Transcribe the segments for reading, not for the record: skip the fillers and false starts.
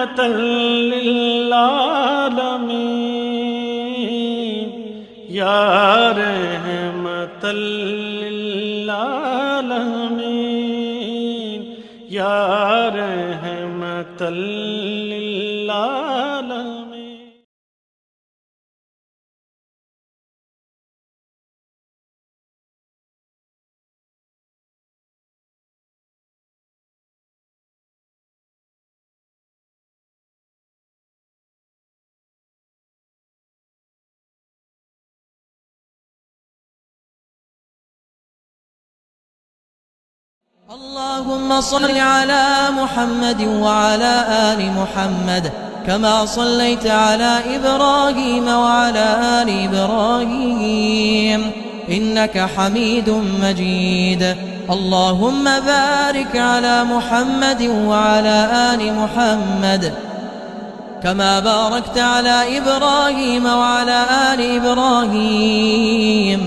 رحمة للعالمين یا رحمة للعالمين یا رحمة للعالمين. اللهم صل على محمد وعلى آل محمد كما صليت على إبراهيم وعلى آل إبراهيم إنك حميد مجيد. اللهم بارك على محمد وعلى آل محمد كما باركت على إبراهيم وعلى آل إبراهيم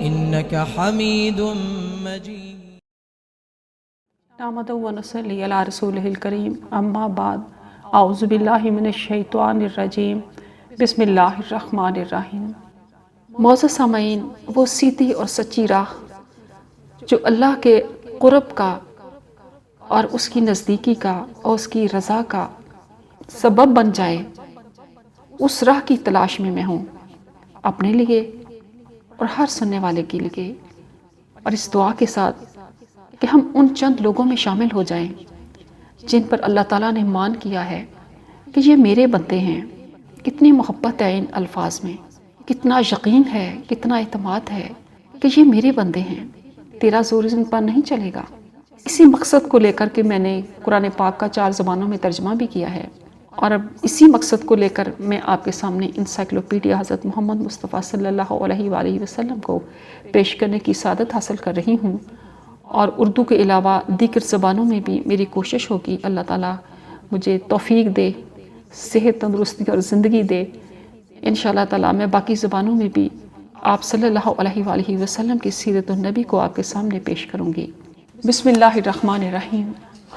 إنك حميد مجيد. نحمدہ و نصلی علی رسولہ الکریم، اما بعد، اعوذ باللہ من الشیطان الرجیم، بسم اللہ الرحمن الرحیم. معزز سامعین، وہ سیدھی اور سچی راہ جو اللہ کے قرب کا اور اس کی نزدیکی کا اور اس کی رضا کا سبب بن جائے، اس راہ کی تلاش میں ہوں، اپنے لیے اور ہر سننے والے کے لیے، اور اس دعا کے ساتھ کہ ہم ان چند لوگوں میں شامل ہو جائیں جن پر اللہ تعالیٰ نے مان کیا ہے کہ یہ میرے بندے ہیں. کتنی محبت ہے ان الفاظ میں، کتنا یقین ہے، کتنا اعتماد ہے کہ یہ میرے بندے ہیں، تیرا زور ان پر نہیں چلے گا. اسی مقصد کو لے کر کے میں نے قرآن پاک کا 4 زبانوں میں ترجمہ بھی کیا ہے، اور اب اسی مقصد کو لے کر میں آپ کے سامنے انسائکلوپیڈیا حضرت محمد مصطفیٰ صلی اللہ علیہ وآلہ وسلم کو پیش کرنے کی سعادت حاصل کر رہی ہوں. اور اردو کے علاوہ دیگر زبانوں میں بھی میری کوشش ہوگی اللہ تعالیٰ مجھے توفیق دے، صحت، تندرستی اور زندگی دے. انشاءاللہ تعالیٰ میں باقی زبانوں میں بھی آپ صلی اللہ علیہ وآلہ وسلم کی سیرت النبی کو آپ کے سامنے پیش کروں گی. بسم اللہ الرحمن الرحیم.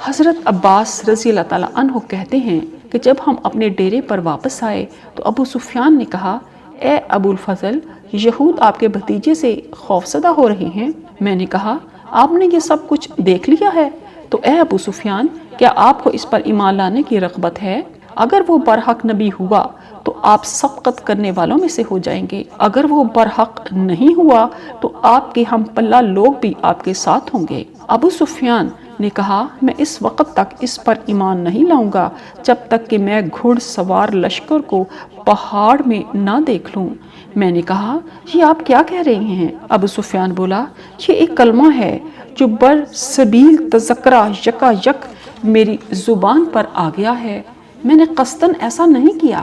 حضرت عباس رضی اللہ تعالیٰ عنہ کہتے ہیں کہ جب ہم اپنے ڈیرے پر واپس آئے تو ابو سفیان نے کہا، اے ابو الفضل، یہود آپ کے بھتیجے سے خوفزدہ ہو رہے ہیں. میں نے کہا، آپ نے یہ سب کچھ دیکھ لیا ہے تو اے ابو سفیان، کیا آپ کو اس پر ایمان لانے کی رغبت ہے؟ اگر وہ برحق نبی ہوا تو آپ سبقت کرنے والوں میں سے ہو جائیں گے، اگر وہ برحق نہیں ہوا تو آپ کے ہم پلہ لوگ بھی آپ کے ساتھ ہوں گے. ابو سفیان نے کہا، میں اس وقت تک اس پر ایمان نہیں لاؤں گا جب تک کہ میں گھڑ سوار لشکر کو پہاڑ میں نہ دیکھ لوں. میں نے کہا، یہ آپ کیا کہہ رہے ہیں؟ ابو سفیان بولا، یہ ایک کلمہ ہے جو بر سبیل تذکرہ یکا یک میری زبان پر آ گیا ہے. میں نے قصداً ایسا نہیں کیا،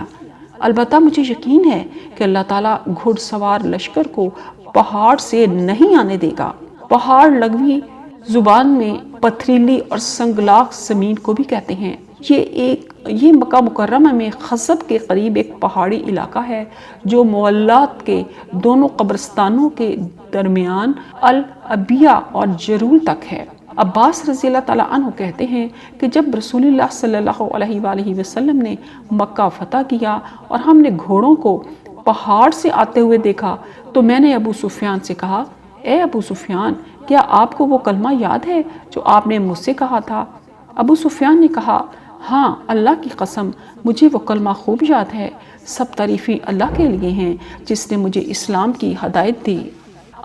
البتہ مجھے یقین ہے کہ اللہ تعالیٰ گھڑ سوار لشکر کو پہاڑ سے نہیں آنے دے گا. پہاڑ لغوی زبان میں پتھریلی اور سنگلاخ زمین کو بھی کہتے ہیں. یہ مکہ مکرمہ میں خزب کے قریب ایک پہاڑی علاقہ ہے جو مولات کے دونوں قبرستانوں کے درمیان العبیہ اور جرول تک ہے. عباس رضی اللہ تعالیٰ عنہ کہتے ہیں کہ جب رسول اللہ صلی اللہ علیہ وآلہ وسلم نے مکہ فتح کیا اور ہم نے گھوڑوں کو پہاڑ سے آتے ہوئے دیکھا تو میں نے ابو سفیان سے کہا، اے ابو سفیان، کیا آپ کو وہ کلمہ یاد ہے جو آپ نے مجھ سے کہا تھا؟ ابو سفیان نے کہا، ہاں، اللہ کی قسم مجھے وہ کلمہ خوب یاد ہے. سب تعریفیں اللہ کے لیے ہیں جس نے مجھے اسلام کی ہدایت دی.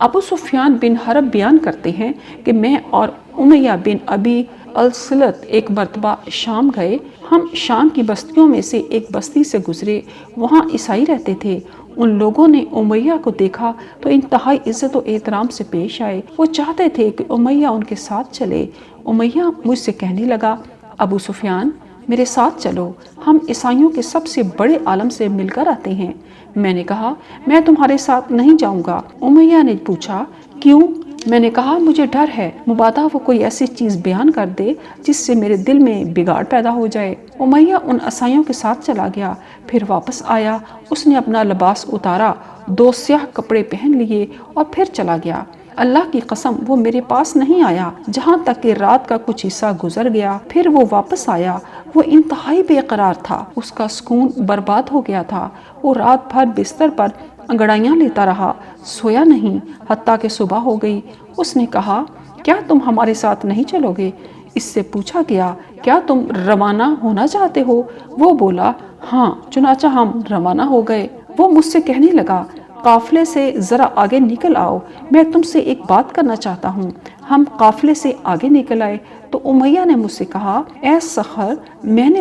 ابو سفیان بن حرب بیان کرتے ہیں کہ میں اور امیہ بن ابی السلط ایک مرتبہ شام گئے. ہم شام کی بستیوں میں سے ایک بستی سے گزرے، وہاں عیسائی رہتے تھے. ان لوگوں نے امیہ کو دیکھا تو انتہائی عزت و احترام سے پیش آئے. وہ چاہتے تھے کہ امیہ ان کے ساتھ چلے. امیہ مجھ سے کہنے لگا، ابو سفیان، میرے ساتھ چلو، ہم عیسائیوں کے سب سے بڑے عالم سے مل کر آتے ہیں. میں نے کہا، میں تمہارے ساتھ نہیں جاؤں گا. امیہ نے پوچھا، کیوں؟ میں نے کہا، مجھے ڈر ہے مبادا وہ کوئی ایسی چیز بیان کر دے جس سے میرے دل میں بگاڑ پیدا ہو جائے. امیہ ان عیسائیوں کے ساتھ چلا گیا، پھر واپس آیا. اس نے اپنا لباس اتارا، 2 سیاہ کپڑے پہن لیے اور پھر چلا گیا. اللہ کی قسم وہ میرے پاس نہیں آیا جہاں تک کہ رات کا کچھ حصہ گزر گیا، پھر وہ واپس آیا۔ وہ انتہائی بے قرار تھا، اس کا سکون برباد ہو گیا تھا۔ وہ رات بھر بستر پر انگڑائیاں لیتا رہا، سویا نہیں حتیٰ کہ صبح ہو گئی۔ اس نے کہا، کیا تم ہمارے ساتھ نہیں چلو گے؟ اس سے پوچھا گیا، کیا تم روانہ ہونا چاہتے ہو؟ وہ بولا، ہاں۔ چنانچہ ہم روانہ ہو گئے۔ وہ مجھ سے کہنے لگا، قافلے سے ذرا آگے نکل آؤ، میں تم سے ایک بات کرنا چاہتا ہوں۔ ہم قافلے سے آگے نکل آئے تو امیہ نے مجھ سے کہا، اے سخر۔ میں نے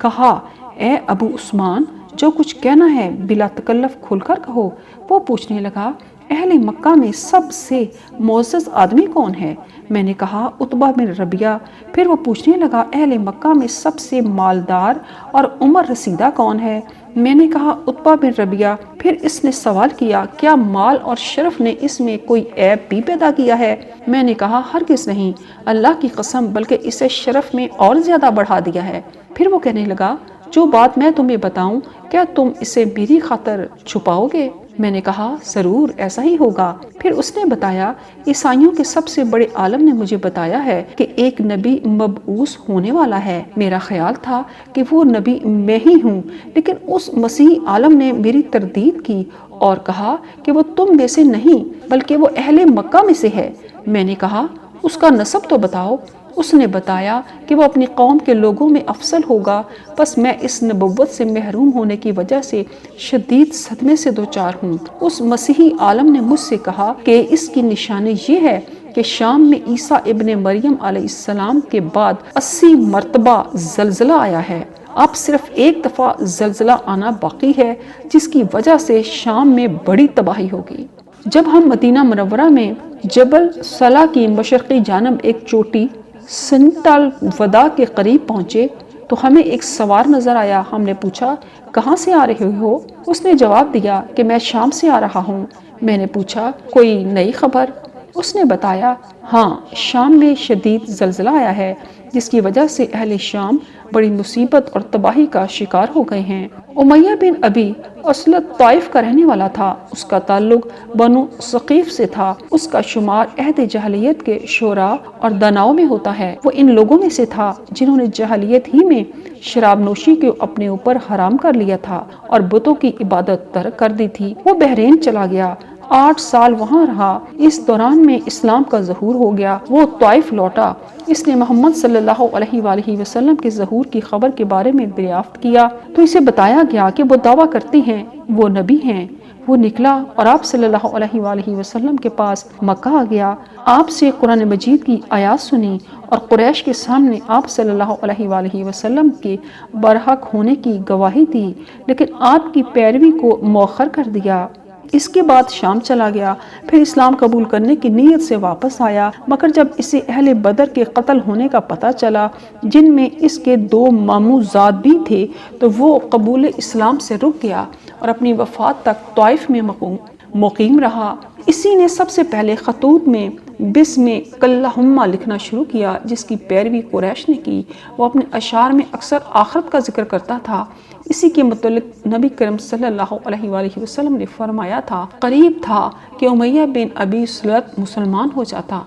کہا، اے ابو عثمان، جو کچھ کہنا ہے بلا تکلف کھل کر کہو۔ وہ پوچھنے لگا، اہل مکہ میں سب سے معزز آدمی کون ہے؟ میں نے کہا، عتبہ بن ربیعہ۔ پھر وہ پوچھنے لگا، اہل مکہ میں سب سے مالدار اور عمر رسیدہ کون ہے؟ میں نے کہا، عتبہ بن ربیعہ۔ پھر اس نے سوال کیا، کیا مال اور شرف نے اس میں کوئی عیب بھی پیدا کیا ہے؟ میں نے کہا، ہرگز نہیں، اللہ کی قسم، بلکہ اسے شرف میں اور زیادہ بڑھا دیا ہے۔ پھر وہ کہنے لگا، جو بات میں تمہیں بتاؤں کیا تم اسے میری خاطر چھپاؤ گے؟ میں نے کہا، ضرور ایسا ہی ہوگا۔ پھر اس نے بتایا، عیسائیوں کے سب سے بڑے عالم نے مجھے بتایا ہے کہ ایک نبی مبعوث ہونے والا ہے۔ میرا خیال تھا کہ وہ نبی میں ہی ہوں، لیکن اس مسیحی عالم نے میری تردید کی اور کہا کہ وہ تم میں سے نہیں بلکہ وہ اہل مکہ میں سے ہے۔ میں نے کہا، اس کا نسب تو بتاؤ۔ اس نے بتایا کہ وہ اپنی قوم کے لوگوں میں افضل ہوگا۔ بس میں اس نبوت سے محروم ہونے کی وجہ سے شدید صدمے سے دوچار ہوں۔ اس مسیحی عالم نے مجھ سے کہا کہ اس کی نشانی یہ ہے کہ شام میں عیسیٰ ابن مریم علیہ السلام کے بعد 80 مرتبہ زلزلہ آیا ہے۔ اب صرف ایک دفعہ زلزلہ آنا باقی ہے، جس کی وجہ سے شام میں بڑی تباہی ہوگی۔ جب ہم مدینہ منورہ میں جبل صلا کی مشرقی جانب ایک چوٹی سنت الوداع کے قریب پہنچے تو ہمیں ایک سوار نظر آیا۔ ہم نے پوچھا، کہاں سے آ رہے ہو؟ اس نے جواب دیا کہ میں شام سے آ رہا ہوں۔ میں نے پوچھا، کوئی نئی خبر؟ اس نے بتایا، ہاں، شام میں شدید زلزلہ آیا ہے، جس کی وجہ سے اہل شام بڑی مصیبت اور تباہی کا شکار ہو گئے ہیں۔ امیہ بن ابی اسلط طائف کا رہنے والا تھا۔ اس کا تعلق بنو ثقیف سے تھا۔ اس کا شمار عہد جاہلیت کے شعراء اور داناؤں میں ہوتا ہے۔ وہ ان لوگوں میں سے تھا جنہوں نے جاہلیت ہی میں شراب نوشی کو اپنے اوپر حرام کر لیا تھا اور بتوں کی عبادت ترک کر دی تھی۔ وہ بحرین چلا گیا، 8 سال وہاں رہا۔ اس دوران میں اسلام کا ظہور ہو گیا۔ وہ طائف لوٹا۔ اس نے محمد صلی اللہ علیہ وآلہ وسلم کے ظہور کی خبر کے بارے میں دریافت کیا تو اسے بتایا گیا کہ وہ دعویٰ کرتے ہیں وہ نبی ہیں۔ وہ نکلا اور آپ صلی اللہ علیہ وآلہ وسلم کے پاس مکہ آ گیا۔ آپ سے قرآن مجید کی آیات سنی اور قریش کے سامنے آپ صلی اللہ علیہ وآلہ وسلم کے برحق ہونے کی گواہی دی، لیکن آپ کی پیروی کو مؤخر کر دیا۔ اس کے بعد شام چلا گیا، پھر اسلام قبول کرنے کی نیت سے واپس آیا، مگر جب اسے اہل بدر کے قتل ہونے کا پتہ چلا، جن میں اس کے 2 ماموزاد بھی تھے، تو وہ قبول اسلام سے رک گیا اور اپنی وفات تک طائف میں مقیم رہا۔ اسی نے سب سے پہلے خطوط میں بسم اللہم لکھنا شروع کیا، جس کی پیروی قریش نے کی۔ وہ اپنے اشعار میں اکثر آخرت کا ذکر کرتا تھا۔ اسی کے متعلق نبی کریم صلی اللہ علیہ وآلہ وسلم نے فرمایا تھا، قریب تھا کہ امیہ بن ابی سلط مسلمان ہو جاتا۔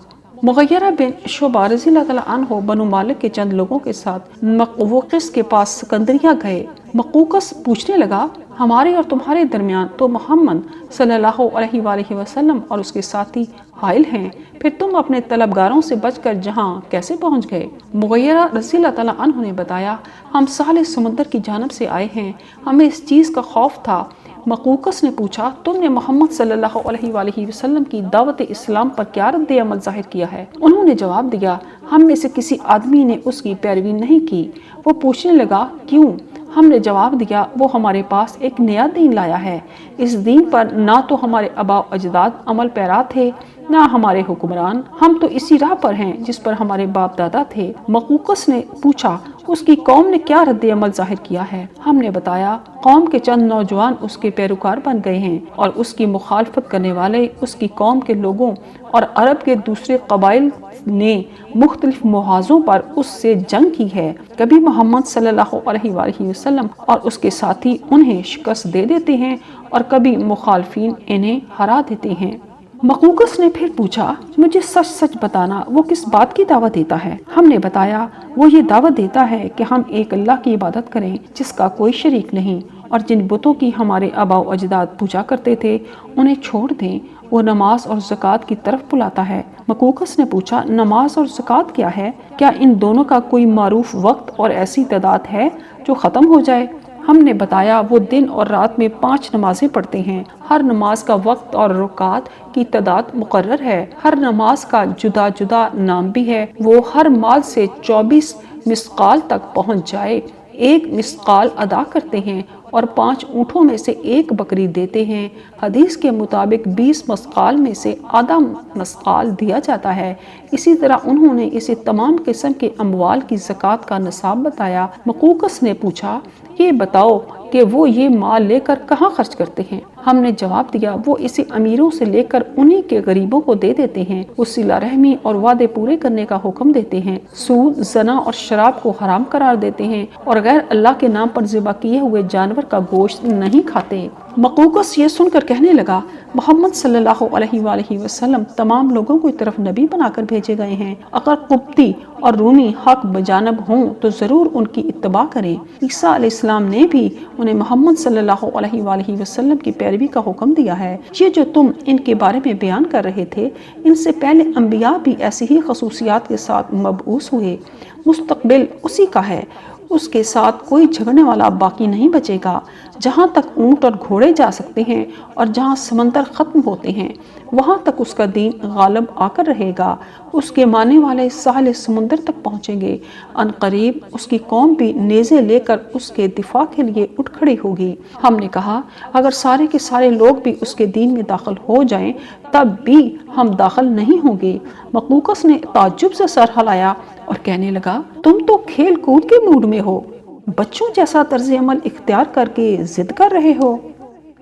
مغیرہ بن شعبہ رضی اللہ تعالیٰ عنہ بنو مالک کے چند لوگوں کے ساتھ مقوقس کے پاس سکندریہ گئے۔ مقوقس پوچھنے لگا، ہمارے اور تمہارے درمیان تو محمد صلی اللہ علیہ وآلہ وسلم اور اس کے ساتھی حائل ہیں، پھر تم اپنے طلبگاروں سے بچ کر جہاں کیسے پہنچ گئے؟ مغیرہ رضی اللہ تعالیٰ عنہ نے بتایا، ہم ساحل سمندر کی جانب سے آئے ہیں، ہمیں اس چیز کا خوف تھا۔ مقوقس نے پوچھا، تم نے محمد صلی اللہ علیہ وآلہ وسلم کی دعوت اسلام پر کیا رد عمل ظاہر کیا ہے؟ انہوں نے جواب دیا، ہم میں سے کسی آدمی نے اس کی پیروی نہیں کی۔ وہ پوچھنے لگا، کیوں؟ ہم نے جواب دیا، وہ ہمارے پاس ایک نیا دین لایا ہے۔ اس دین پر نہ تو ہمارے آباء و اجداد عمل پیرا تھے نہ ہمارے حکمران، ہم تو اسی راہ پر ہیں جس پر ہمارے باپ دادا تھے۔ مقوقس نے پوچھا، اس کی قوم نے کیا رد عمل ظاہر کیا ہے؟ ہم نے بتایا، قوم کے چند نوجوان اس کے پیروکار بن گئے ہیں اور اس کی مخالفت کرنے والے اس کی قوم کے لوگوں اور عرب کے دوسرے قبائل نے مختلف محاذوں پر اس سے جنگ کی ہے۔ کبھی محمد صلی اللہ علیہ وآلہ وسلم اور اس کے ساتھی انہیں شکست دے دیتے ہیں اور کبھی مخالفین انہیں ہرا دیتے ہیں۔ مقوقس نے پھر پوچھا مجھے سچ سچ بتانا وہ کس بات کی دعوت دیتا ہے؟ ہم نے بتایا وہ یہ دعوت دیتا ہے کہ ہم ایک اللہ کی عبادت کریں جس کا کوئی شریک نہیں، اور جن بتوں کی ہمارے آباء و اجداد پوجا کرتے تھے انہیں چھوڑ دیں۔ وہ نماز اور زکوٰۃ کی طرف بلاتا ہے۔ مقوقس نے پوچھا نماز اور زکوٰۃ کیا ہے؟ کیا ان دونوں کا کوئی معروف وقت اور ایسی تعداد ہے جو ختم ہو جائے؟ ہم نے بتایا وہ دن اور رات میں 5 نمازیں پڑھتے ہیں، ہر نماز کا وقت اور رکعات کی تعداد مقرر ہے، ہر نماز کا جدا جدا نام بھی ہے، وہ ہر مال سے 24 مسقال تک پہنچ جائے 1 مسقال ادا کرتے ہیں اور 5 اونٹوں میں سے 1 بکری دیتے ہیں۔ حدیث کے مطابق 20 مسقال میں سے آدھا مسقال دیا جاتا ہے۔ اسی طرح انہوں نے اسے تمام قسم کے اموال کی زکوٰۃ کا نصاب بتایا۔ مقوقس نے پوچھا یہ بتاؤ کہ وہ یہ مال لے کر کہاں خرچ کرتے ہیں؟ ہم نے جواب دیا وہ اسے امیروں سے لے کر انہی کے غریبوں کو دے دیتے ہیں، وہ صلہ رحمی اور وعدے پورے کرنے کا حکم دیتے ہیں، سود، زنا اور شراب کو حرام قرار دیتے ہیں، اور غیر اللہ کے نام پر ذبح کیے ہوئے جانور کا گوشت نہیں کھاتے۔ مقوقس یہ سن کر کہنے لگا محمد صلی اللہ علیہ وآلہ وسلم تمام لوگوں کی طرف نبی بنا کر بھیجے گئے ہیں، اگر قبطی اور رومی حق بجانب ہوں تو ضرور ان کی اتباع کریں۔ عیسیٰ علیہ السلام نے بھی انہیں محمد صلی اللہ علیہ وآلہ وسلم کی پیروی کا حکم دیا ہے۔ یہ جو تم ان کے بارے میں بیان کر رہے تھے ان سے پہلے انبیاء بھی ایسی ہی خصوصیات کے ساتھ مبعوث ہوئے، مستقبل اسی کا ہے، اس کے ساتھ کوئی جھگڑنے والا باقی نہیں بچے گا۔ جہاں تک اونٹ اور گھوڑے جا سکتے ہیں اور جہاں سمندر ختم ہوتے ہیں وہاں تک اس کا دین غالب آ کر رہے گا، اس کے ماننے والے ساحل سمندر تک پہنچیں گے، ان قریب اس کی قوم بھی نیزے لے کر اس کے دفاع کے لیے اٹھ کھڑی ہوگی۔ ہم نے کہا اگر سارے کے سارے لوگ بھی اس کے دین میں داخل ہو جائیں تب بھی ہم داخل نہیں ہوں گے۔ مقوقس نے تعجب سے سر ہلایا اور کہنے لگا تم تو کھیل کود کے موڈ میں ہو، بچوں جیسا طرز عمل اختیار کر کے ضد کر رہے ہو۔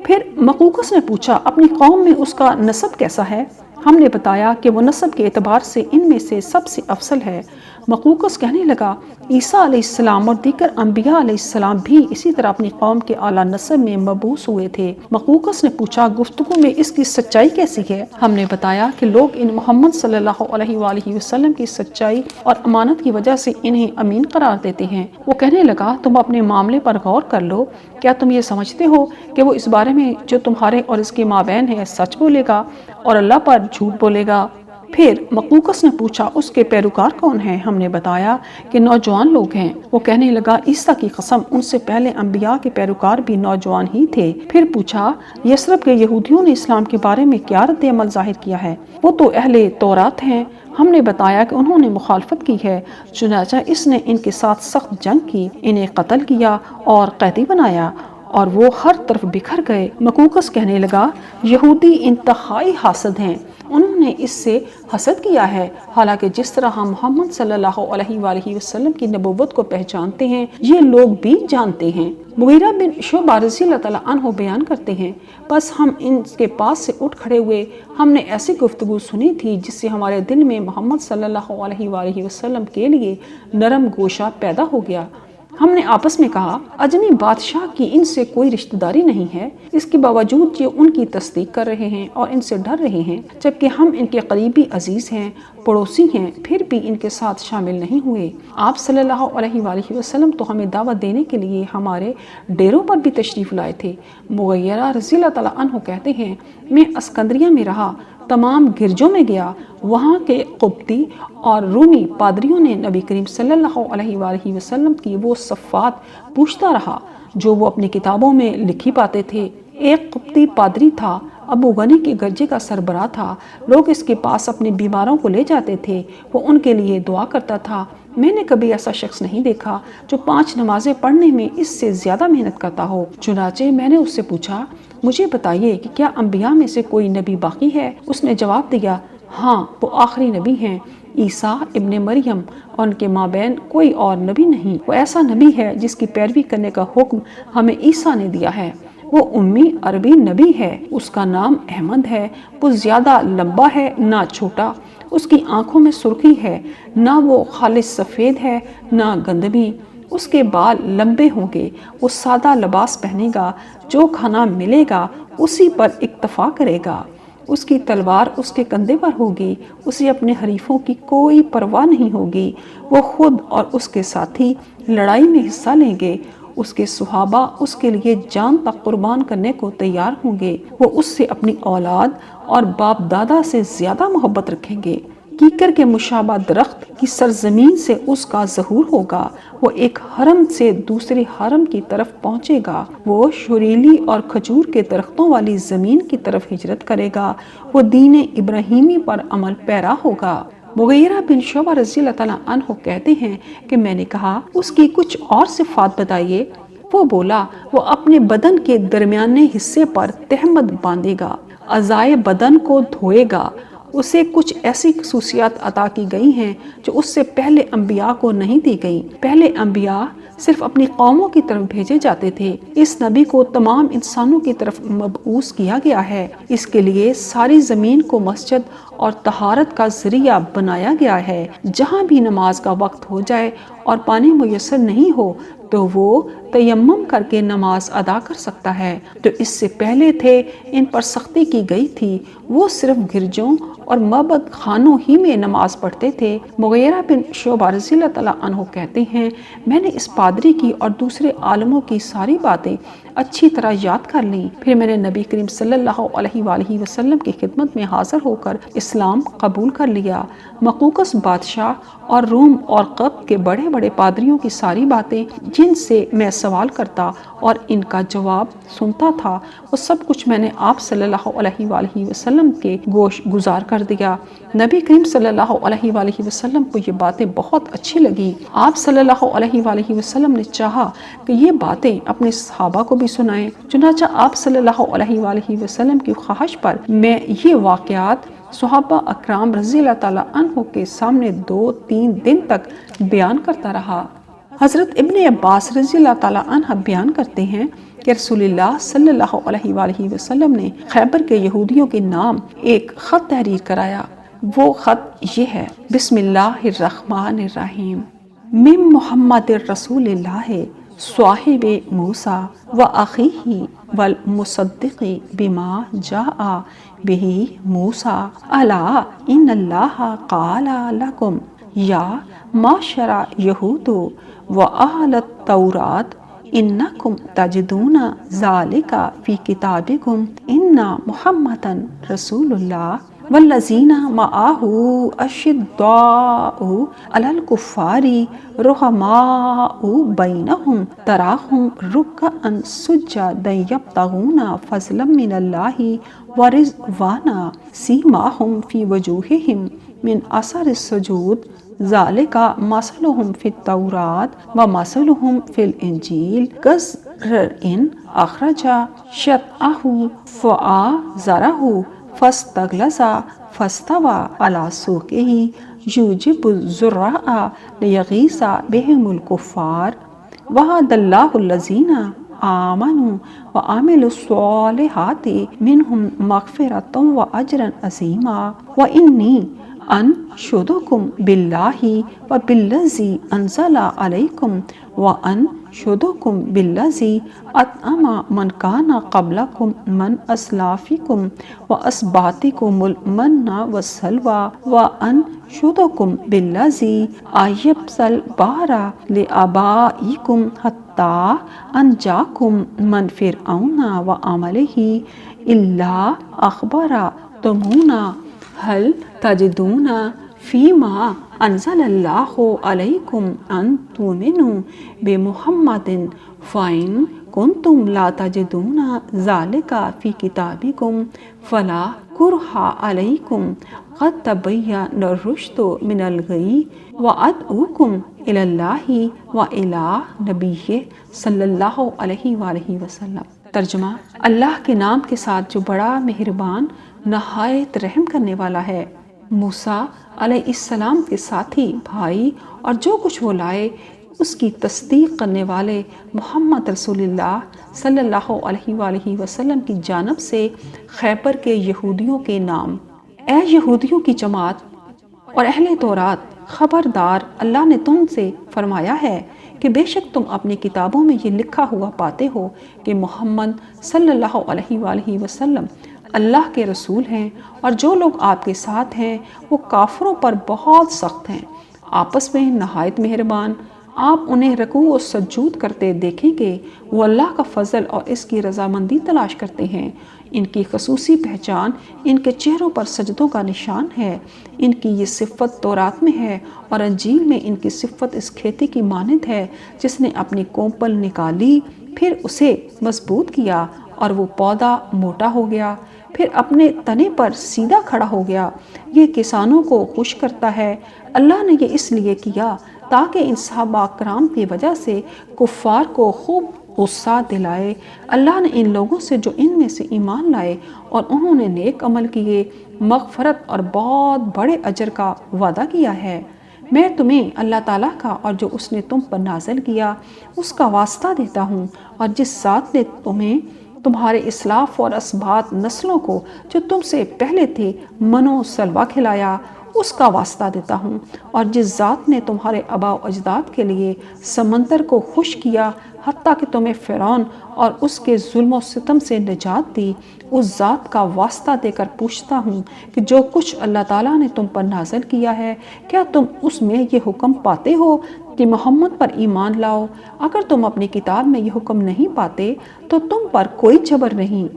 پھر مقوقس نے پوچھا اپنی قوم میں اس کا نسب کیسا ہے؟ ہم نے بتایا کہ وہ نسب کے اعتبار سے ان میں سے سب سے افضل ہے۔ مقوقس کہنے لگا عیسیٰ علیہ السلام اور دیگر انبیاء علیہ السلام بھی اسی طرح اپنی قوم کے اعلیٰ نسب میں مبعوث ہوئے تھے۔ مقوقس نے پوچھا گفتگو میں اس کی سچائی کیسی ہے؟ ہم نے بتایا کہ لوگ ان محمد صلی اللہ علیہ وآلہ وسلم کی سچائی اور امانت کی وجہ سے انہیں امین قرار دیتے ہیں۔ وہ کہنے لگا تم اپنے معاملے پر غور کر لو، کیا تم یہ سمجھتے ہو کہ وہ اس بارے میں جو تمہارے اور اس کے مابین ہے سچ بولے گا اور اللہ پر جھوٹ بولے گا؟ پھر مقوقس نے پوچھا اس کے پیروکار کون ہیں؟ ہم نے بتایا کہ نوجوان لوگ ہیں۔ وہ کہنے لگا عیسیٰ کی قسم ان سے پہلے انبیاء کے پیروکار بھی نوجوان ہی تھے۔ پھر پوچھا یثرب کے یہودیوں نے اسلام کے بارے میں کیا رد عمل ظاہر کیا ہے؟ وہ تو اہل تورات ہیں۔ ہم نے بتایا کہ انہوں نے مخالفت کی ہے، چنانچہ اس نے ان کے ساتھ سخت جنگ کی، انہیں قتل کیا اور قیدی بنایا اور وہ ہر طرف بکھر گئے۔ مقوقس کہنے لگا یہودی انتہائی حاسد ہیں، انہوں نے اس سے حسد کیا ہے، حالانکہ جس طرح ہم محمد صلی اللہ علیہ وآلہ وسلم کی نبوت کو پہچانتے ہیں یہ لوگ بھی جانتے ہیں۔ مغیرہ بن شعبہ رضی اللہ تعالیٰ عنہ بیان کرتے ہیں بس ہم ان کے پاس سے اٹھ کھڑے ہوئے، ہم نے ایسی گفتگو سنی تھی جس سے ہمارے دل میں محمد صلی اللہ علیہ وآلہ وسلم کے لیے نرم گوشہ پیدا ہو گیا۔ ہم نے آپس میں کہا اجمی بادشاہ کی ان سے کوئی رشتہ داری نہیں ہے، اس کے باوجود یہ ان کی تصدیق کر رہے ہیں اور ان سے ڈر رہے ہیں، جبکہ ہم ان کے قریبی عزیز ہیں، پڑوسی ہیں، پھر بھی ان کے ساتھ شامل نہیں ہوئے۔ آپ صلی اللہ علیہ وآلہ وسلم تو ہمیں دعوت دینے کے لیے ہمارے ڈیروں پر بھی تشریف لائے تھے۔ مغیرہ رضی اللہ تعالیٰ عنہ کہتے ہیں میں اسکندریہ میں رہا، تمام گرجوں میں گیا، وہاں کے قبطی اور رومی پادریوں نے نبی کریم صلی اللہ علیہ وآلہ وسلم کی وہ صفات پوچھتا رہا جو وہ اپنی کتابوں میں لکھی پاتے تھے۔ ایک قبطی پادری تھا، ابو غنی کے گرجے کا سربراہ تھا، لوگ اس کے پاس اپنے بیماروں کو لے جاتے تھے، وہ ان کے لیے دعا کرتا تھا۔ میں نے کبھی ایسا شخص نہیں دیکھا جو 5 نمازیں پڑھنے میں اس سے زیادہ محنت کرتا ہو۔ چنانچہ میں نے اس سے پوچھا مجھے بتائیے کہ کیا انبیاء میں سے کوئی نبی باقی ہے؟ اس نے جواب دیا ہاں وہ آخری نبی ہیں، عیسیٰ ابن مریم، اور ان کے مابین کوئی اور نبی نہیں۔ وہ ایسا نبی ہے جس کی پیروی کرنے کا حکم ہمیں عیسیٰ نے دیا ہے، وہ امی عربی نبی ہے، اس کا نام احمد ہے، وہ زیادہ لمبا ہے نہ چھوٹا، اس کی آنکھوں میں سرخی ہے، نہ وہ خالص سفید ہے نہ گندمی، اس کے بال لمبے ہوں گے، وہ سادہ لباس پہنے گا، جو کھانا ملے گا اسی پر اکتفا کرے گا، اس کی تلوار اس کے کندھے پر ہوگی، اسے اپنے حریفوں کی کوئی پرواہ نہیں ہوگی، وہ خود اور اس کے ساتھی لڑائی میں حصہ لیں گے، اس کے صحابہ اس کے لیے جان تک قربان کرنے کو تیار ہوں گے، وہ اس سے اپنی اولاد اور باپ دادا سے زیادہ محبت رکھیں گے۔ کیکر کے مشابہ درخت کی سرزمین سے اس کا ظہور ہوگا، وہ ایک حرم سے دوسرے حرم کی طرف پہنچے گا، وہ شریلی اور کھجور کے درختوں والی زمین کی طرف ہجرت کرے گا، وہ دین ابراہیمی پر عمل پیرا ہوگا۔ مغیرہ بن شعبہ رضی اللہ تعالیٰ عنہ کہتے ہیں کہ میں نے کہا اس کی کچھ اور صفات بتائیے۔ وہ بولا وہ اپنے بدن کے درمیانے حصے پر تہمت باندھے گا، اعضائے بدن کو دھوئے گا، اسے کچھ ایسی خصوصیات عطا کی گئی ہیں جو اس سے پہلے انبیاء کو نہیں دی گئی۔ پہلے انبیاء صرف اپنی قوموں کی طرف بھیجے جاتے تھے، اس نبی کو تمام انسانوں کی طرف مبعوث کیا گیا ہے، اس کے لیے ساری زمین کو مسجد اور طہارت کا ذریعہ بنایا گیا ہے۔ جہاں بھی نماز کا وقت ہو جائے اور پانی میسر نہیں ہو تو وہ تیمم کر کے نماز ادا کر سکتا ہے۔ جو اس سے پہلے تھے ان پر سختی کی گئی تھی، وہ صرف گرجوں اور معبد خانوں ہی میں نماز پڑھتے تھے۔ مغیرہ بن شعبہ رضی اللہ تعالیٰ عنہ کہتے ہیں میں نے اس پادری کی اور دوسرے عالموں کی ساری باتیں اچھی طرح یاد کر لیں، پھر میں نے نبی کریم صلی اللہ علیہ وآلہ وسلم کی خدمت میں حاضر ہو کر اسلام قبول کر لیا۔ مقوقس بادشاہ اور روم اور قبط کے بڑے بڑے پادریوں کی ساری باتیں جن سے میں سوال کرتا اور ان کا جواب سنتا تھا، وہ سب کچھ میں نے آپ صلی اللہ علیہ وآلہ وسلم کے گوش گزار کر دیا۔ نبی کریم صلی اللہ علیہ وآلہ وسلم کو یہ باتیں بہت اچھی لگی۔ آپ صلی اللہ علیہ وآلہ وسلم نے چاہا کہ یہ باتیں اپنے صحابہ کو بھی سنائیں، چنانچہ آپ صلی اللہ علیہ وآلہ وسلم کی خواہش پر میں یہ واقعات صحابہ اکرام رضی اللہ تعالیٰ عنہ کے سامنے 2-3 دن تک بیان کرتا رہا۔ حضرت ابن عباس رضی اللہ تعالیٰ عنہ بیان کرتے ہیں کہ رسول اللہ صلی اللہ علیہ وآلہ وسلم نے خیبر کے یہودیوں کے نام ایک خط تحریر کرایا۔ وہ خط یہ ہے: بسم اللہ الرحمن الرحیم، من محمد رسول اللہ صاحب موسیٰ و اخیہ والمصدق بما جاء بہ موسیٰ الا ان اللہ قال لکم یا معشر یہود و اہل التوراۃ انکم تجدون ذالک فی کتابکم ان محمدا رسول اللہ والذین معہ اشداء علی الکفار رحماء بینہم تراہم رکعا سجدا یبتغون فضلا من اللہ ورضوانا سیماہم فی وجوہہم من اثر السجود ذالک مثلہم فی التوراۃ و مثلہم فی الانجیل کزرع اخرج شطأہ فآزرہ فاستغلظ فاستوى على سوقه يعجب الزراء ليغيظ بهم الكفار وعد الله الذين آمنوا وعملوا الصالحات منهم مغفرة وأجرا عظيما وإني أنشدكم بالله وبالذي أنزل عليكم وأنشدكم بالذي أطعم من كان قبلكم من أسلافكم وأسباطكم المن والسلوى وأنشدكم بالذي أيبس البحر لآبائكم حتى أنجاكم من فرعون وعمله إلا أخبرتمونا هل تجدون فيما انزل اللہ علیکم ان تؤمنوا بمحمد فإن کنتم لا تجدون ذلك في کتابکم فلا کرہ علیکم قد تبین الرشد من الغی وادعوکم الی اللہ وإلی نبیہ صلی اللہ علیہ وآلہ وسلم۔ ترجمہ: اللہ کے نام کے ساتھ جو بڑا مہربان نہایت رحم کرنے والا ہے۔ موسیٰ علیہ السلام کے ساتھی بھائی اور جو کچھ وہ لائے اس کی تصدیق کرنے والے محمد رسول اللہ صلی اللہ علیہ وآلہ وسلم کی جانب سے خیبر کے یہودیوں کے نام۔ اے یہودیوں کی جماعت اور اہل تورات، خبردار، اللہ نے تم سے فرمایا ہے کہ بے شک تم اپنی کتابوں میں یہ لکھا ہوا پاتے ہو کہ محمد صلی اللہ علیہ وآلہ وسلم اللہ کے رسول ہیں اور جو لوگ آپ کے ساتھ ہیں وہ کافروں پر بہت سخت ہیں، آپس میں نہایت مہربان۔ آپ انہیں رکوع و سجود کرتے دیکھیں گے، وہ اللہ کا فضل اور اس کی رضامندی تلاش کرتے ہیں۔ ان کی خصوصی پہچان ان کے چہروں پر سجدوں کا نشان ہے۔ ان کی یہ صفت تورات میں ہے اور انجیل میں ان کی صفت اس کھیتی کی مانند ہے جس نے اپنی کومپل نکالی، پھر اسے مضبوط کیا اور وہ پودا موٹا ہو گیا، پھر اپنے تنے پر سیدھا کھڑا ہو گیا۔ یہ کسانوں کو خوش کرتا ہے۔ اللہ نے یہ اس لیے کیا تاکہ ان صحابہ کرام کی وجہ سے کفار کو خوب غصہ دلائے۔ اللہ نے ان لوگوں سے جو ان میں سے ایمان لائے اور انہوں نے نیک عمل کیے مغفرت اور بہت بڑے اجر کا وعدہ کیا ہے۔ میں تمہیں اللہ تعالیٰ کا اور جو اس نے تم پر نازل کیا اس کا واسطہ دیتا ہوں، اور جس ذات نے تمہیں تمہارے اسلاف اور اسباط نسلوں کو جو تم سے پہلے تھے منو سلوا کھلایا اس کا واسطہ دیتا ہوں، اور جس ذات نے تمہارے آباء و اجداد کے لیے سمندر کو خشک کیا حتیٰ کہ تمہیں فرعون اور اس کے ظلم و ستم سے نجات دی، اس ذات کا واسطہ دے کر پوچھتا ہوں کہ جو کچھ اللہ تعالیٰ نے تم پر نازل کیا ہے کیا تم اس میں یہ حکم پاتے ہو کہ محمد پر ایمان لاؤ؟ اگر تم اپنی کتاب میں یہ حکم نہیں پاتے تو تم پر کوئی جبر نہیں۔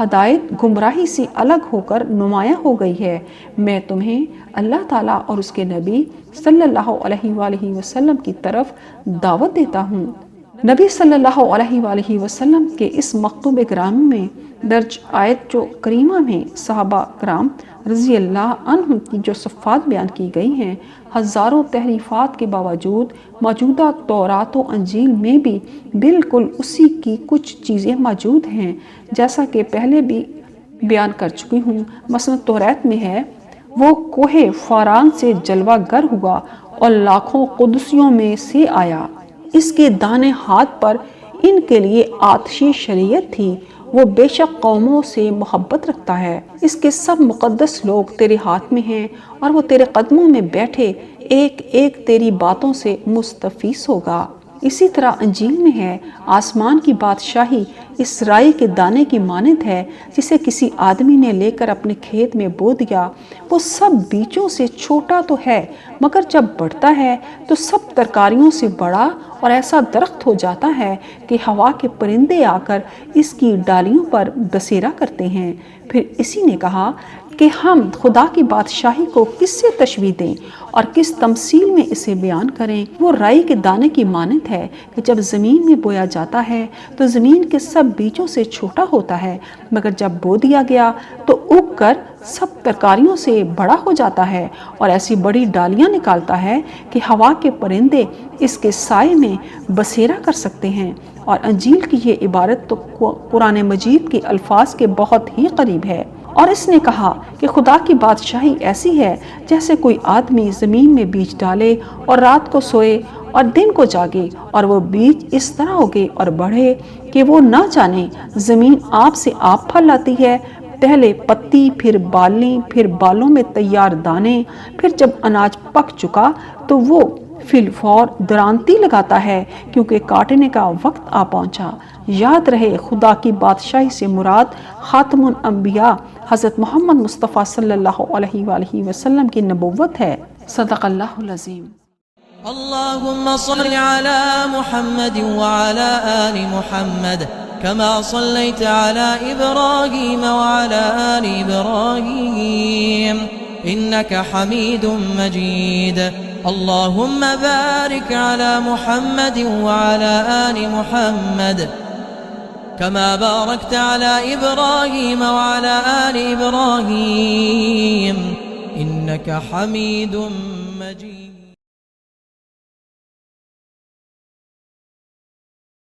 ہدایت گمراہی سے الگ ہو کر نمایاں ہو گئی ہے۔ میں تمہیں اللہ تعالیٰ اور اس کے نبی صلی اللہ علیہ وآلہ وسلم کی طرف دعوت دیتا ہوں۔ نبی صلی اللہ علیہ وآلہ وسلم کے اس مکتوب گرامی میں درج آیت جو کریمہ میں صحابہ کرام رضی اللہ عنہم کی جو صفات بیان کی گئی ہیں، ہزاروں تحریفات کے باوجود موجودہ تورات و انجیل میں بھی بالکل اسی کی کچھ چیزیں موجود ہیں، جیسا کہ پہلے بھی بیان کر چکی ہوں۔ مثلا تورات میں ہے وہ کوہ فاران سے جلوہ گر ہوا اور لاکھوں قدسیوں میں سے آیا، اس کے دانے ہاتھ پر ان کے لیے آتشی شریعت تھی، وہ بے شک قوموں سے محبت رکھتا ہے، اس کے سب مقدس لوگ تیرے ہاتھ میں ہیں اور وہ تیرے قدموں میں بیٹھے ایک ایک تیری باتوں سے مستفیض ہوگا۔ اسی طرح انجیل میں ہے آسمان کی بادشاہی اس رائی کے دانے کی مانند ہے جسے کسی آدمی نے لے کر اپنے کھیت میں بو دیا، وہ سب بیجوں سے چھوٹا تو ہے مگر جب بڑھتا ہے تو سب ترکاریوں سے بڑا اور ایسا درخت ہو جاتا ہے کہ ہوا کے پرندے آ کر اس کی ڈالیوں پر بسیرا کرتے ہیں۔ پھر اسی نے کہا کہ ہم خدا کی بادشاہی کو کس سے تشبیہ دیں اور کس تمثیل میں اسے بیان کریں؟ وہ رائی کے دانے کی مانند ہے کہ جب زمین میں بویا جاتا ہے تو زمین کے سب بیجوں سے چھوٹا ہوتا ہے، مگر جب بو دیا گیا تو اگ کر سب ترکاریوں سے بڑا ہو جاتا ہے اور ایسی بڑی ڈالیاں نکالتا ہے کہ ہوا کے پرندے اس کے سائے میں بسیرا کر سکتے ہیں۔ اور انجیل کی یہ عبارت تو قرآن مجید کے الفاظ کے بہت ہی قریب ہے۔ اور اس نے کہا کہ خدا کی بادشاہی ایسی ہے جیسے کوئی آدمی زمین میں بیج ڈالے اور رات کو سوئے اور دن کو جاگے، اور وہ بیج اس طرح اگے اور بڑھے کہ وہ نہ جانے زمین آپ سے آپ پھل لاتی ہے، پہلے پتی، پھر بالیں، پھر بالوں میں تیار دانے، پھر جب اناج پک چکا تو وہ فی الفور درانتی لگاتا ہے کیونکہ کاٹنے کا وقت آ پہنچا۔ یاد رہے خدا کی بادشاہی سے مراد خاتم الانبیاء حضرت محمد مصطفیٰ صلی اللہ علیہ وآلہ وسلم کی نبوت ہے۔ صدق اللہ العظیم۔ اللهم صل على محمد وعلى آل محمد كما صليت على إبراهيم وعلى آل إبراهيم إنك حميد مجيد اللهم بارك على محمد وعلى آل محمد كما باركت على إبراهيم وعلى آل إبراهيم إنك حميد مجيد